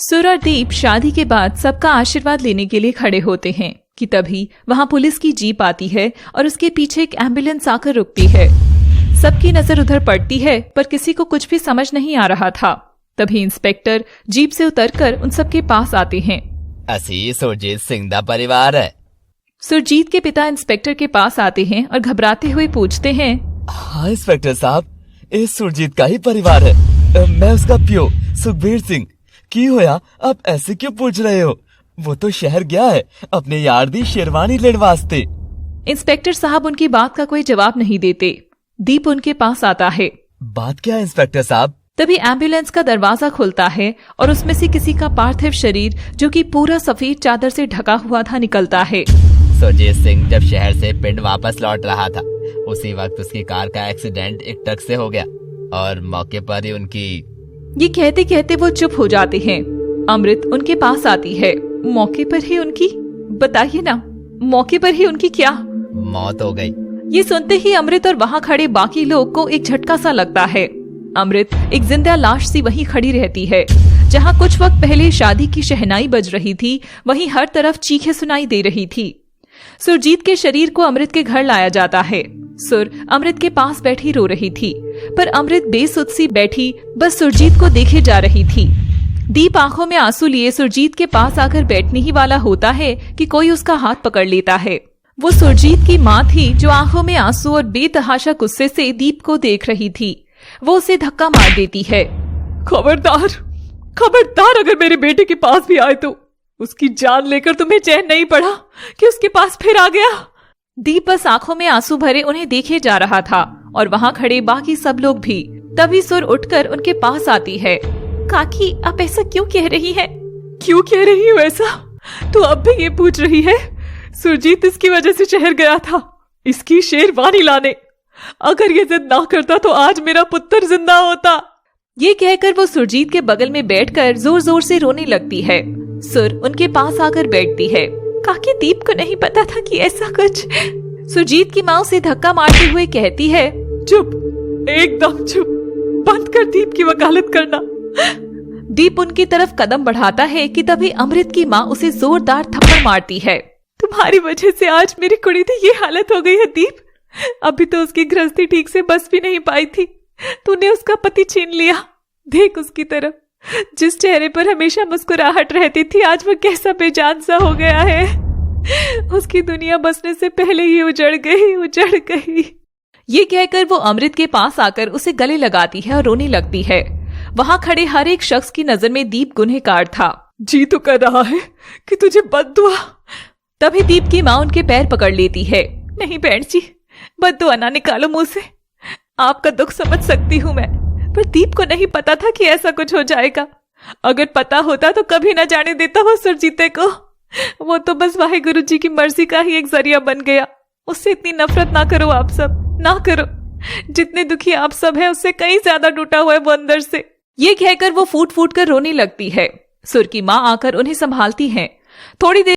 सुर और दीप शादी के बाद सबका आशीर्वाद लेने के लिए खड़े होते हैं कि तभी वहां पुलिस की जीप आती है और उसके पीछे एक एम्बुलेंस आकर रुकती है। सबकी नजर उधर पड़ती है पर किसी को कुछ भी समझ नहीं आ रहा था। तभी इंस्पेक्टर जीप से उतरकर उन सबके पास आते हैं। असी सुरजीत सिंह दा परिवार है। सुरजीत के पिता इंस्पेक्टर के पास आते हैं और घबराते हुए पूछते हैं, हाँ इंस्पेक्टर साहब, इस सुरजीत का ही परिवार है। मैं उसका प्यो सुखबीर सिंह। की होया, आप ऐसे क्यों पूछ रहे हो? वो तो शहर गया है अपने यार दी शेरवानी लेने वास्ते। इंस्पेक्टर साहब उनकी बात का कोई जवाब नहीं देते। दीप उनके पास आता है। बात क्या है इंस्पेक्टर साहब? तभी एम्बुलेंस का दरवाजा खुलता है और उसमें से किसी का पार्थिव शरीर, जो कि पूरा सफेद चादर से ढका हुआ था, निकलता है। सुरजीत सिंह जब शहर से पिंड वापस लौट रहा था, उसी वक्त उसकी कार का एक्सीडेंट एक ट्रक से हो गया और मौके पर ही उनकी। ये कहते कहते वो चुप हो जाते हैं। अमृत उनके पास आती है। मौके पर ही उनकी? बताइए ना, मौके पर ही उनकी क्या मौत हो गई? ये सुनते ही अमृत और वहाँ खड़े बाकी लोग को एक झटका सा लगता है। अमृत एक जिंदा लाश सी वहीं खड़ी रहती है। जहाँ कुछ वक्त पहले शादी की शहनाई बज रही थी, वहीं हर तरफ चीखें सुनाई दे रही थी। सुरजीत के शरीर को अमृत के घर लाया जाता है। सुर अमृत के पास बैठी रो रही थी, पर अमृत बेसुध सी बैठी बस सुरजीत को देखे जा रही थी। दीप आंखों में आंसू लिए सुरजीत के पास आकर बैठने ही वाला होता है कि कोई उसका हाथ पकड़ लेता है। वो सुरजीत की माँ थी, जो आंखों में आंसू और बेतहाशा गुस्से से दीप को देख रही थी। वो उसे धक्का मार देती है। खबरदार, खबरदार, अगर मेरे बेटे के पास भी आए तो उसकी जान लेकर तुम्हें चैन नहीं पड़ा कि उसके पास फिर आ गया। दीप बस आंखों में आंसू भरे उन्हें देखे जा रहा था और वहाँ खड़े बाकी सब लोग भी। तभी सुर उठकर उनके पास आती है। काकी, आप ऐसा क्यों कह रही हैं? क्यों कह रही हो ऐसा? तो अब भी ये पूछ रही है? सुरजीत इसकी वजह से शहर गया था, इसकी शेरवानी लाने। अगर ये जिद ना करता तो आज मेरा पुत्र जिंदा होता। ये कहकर वो सुरजीत के बगल में बैठकर जोर जोर से रोने लगती है। सुर उनके पास आकर बैठती है। काकी, दीप को नहीं पता था कि ऐसा कुछ। सुरजीत की माँ उसे धक्का मारते हुए कहती है, चुप, एकदम चुप, बंद कर दीप की वकालत करना। दीप उनकी तरफ कदम बढ़ाता है कि तभी अमृत की माँ उसे जोरदार थप्पड़ मारती है। तुम्हारी वजह से आज मेरी कुड़ी की ये हालत हो गई है दीप। अभी तो उसकी गृहस्थी ठीक से बस भी नहीं पाई थी, तूने उसका पति छीन लिया। देख उसकी तरफ, जिस चेहरे पर हमेशा मुस्कुराहट रहती थी, आज वो कैसा बेजान सा हो गया है। उसकी दुनिया बसने से पहले ही उजड़ गई। ये कहकर वो अमृत के पास आकर उसे गले लगाती है और रोने लगती है। वहां खड़े हर एक शख्स की नजर में दीप गुनहगार था। जी तो कर रहा है कि तुझे बद्दुआ। तभी दीप की माँ उनके पैर पकड़ लेती है। नहीं बहन जी, बद्दुआ ना निकालो मुंह से। आपका दुख समझ सकती हूँ मैं, पर दीप को नहीं पता था कि ऐसा कुछ हो जाएगा। अगर पता होता तो कभी न जाने देता वो सुरजीते को। वो तो बस वाहिगुरु जी की मर्जी का ही एक जरिया बन गया। उससे इतनी नफरत ना करो आप सब, ना करो। जितने दुखी आप सब हैं, उससे कहीं ज्यादा टूटा हुआ है वो अंदर से। ये कहकर वो फूट फूट कर रोने लगती है। सुर की माँ आकर उन्हें संभालती है। थोड़ी देर